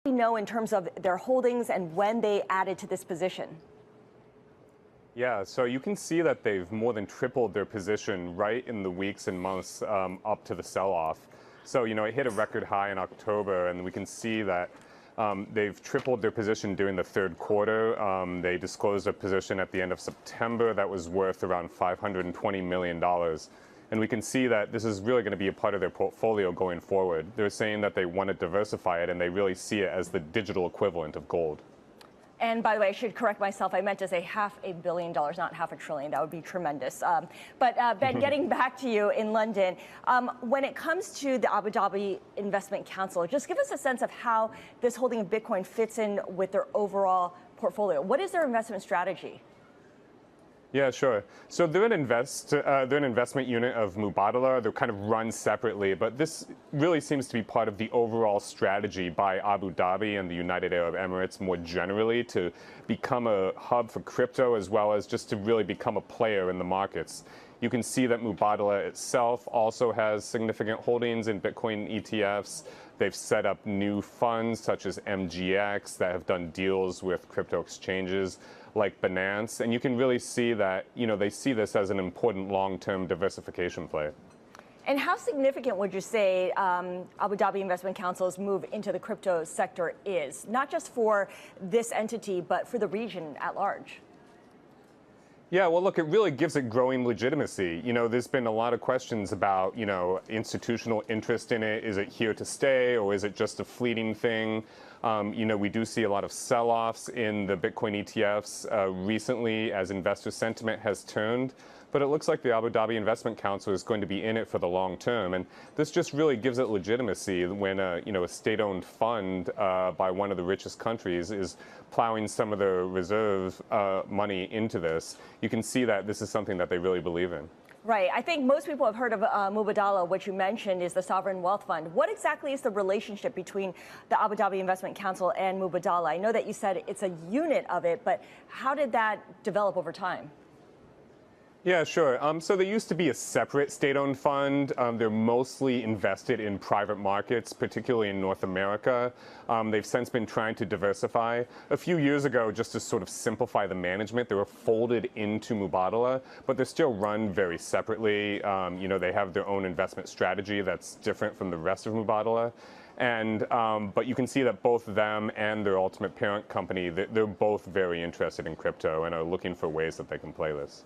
We know in terms of their holdings and when they added to this position? Yeah, so you can see that they've more than tripled their position right in the weeks and months up to the sell-off. So, it hit a record high in October, and we can see that they've tripled their position during the third quarter. They disclosed a position at the end of September that was worth around $520 million. And we can see that this is really going to be a part of their portfolio going forward. They're saying that they want to diversify it, and they really see it as the digital equivalent of gold. And by the way, I should correct myself. I meant to say $500 million, not half a trillion. That would be tremendous. But Ben, getting back to you in London, when it comes to the Abu Dhabi Investment Council, just give us a sense of how this holding of Bitcoin fits in with their overall portfolio. What is their investment strategy? Yeah, sure. So they're an investment unit of Mubadala. They're kind of run separately, but this really seems to be part of the overall strategy by Abu Dhabi and the United Arab Emirates more generally to become a hub for crypto, as well as just to really become a player in the markets. You can see that Mubadala itself also has significant holdings in Bitcoin ETFs. They've set up new funds such as MGX that have done deals with crypto exchanges like Binance. And you can really see that, they see this as an important long-term diversification play. And how significant would you say Abu Dhabi Investment Council's move into the crypto sector is, not just for this entity, but for the region at large? Yeah, well, look, it really gives it growing legitimacy. There's been a lot of questions about, institutional interest in it. Is it here to stay, or is it just a fleeting thing? We do see a lot of sell-offs in the Bitcoin ETFs recently as investor sentiment has turned. But it looks like the Abu Dhabi Investment Council is going to be in it for the long term. And this just really gives it legitimacy when a state-owned fund by one of the richest countries is plowing some of the reserve money into this. You can see that this is something that they really believe in. Right. I think most people have heard of Mubadala. What you mentioned is the Sovereign Wealth Fund. What exactly is the relationship between the Abu Dhabi Investment Council and Mubadala? I know that you said it's a unit of it, but how did that develop over time? Yeah, sure. So there used to be a separate state-owned fund. They're mostly invested in private markets, particularly in North America. They've since been trying to diversify. A few years ago, just to sort of simplify the management, they were folded into Mubadala, but they're still run very separately. They have their own investment strategy that's different from the rest of Mubadala. But you can see that both them and their ultimate parent company, they're both very interested in crypto and are looking for ways that they can play this.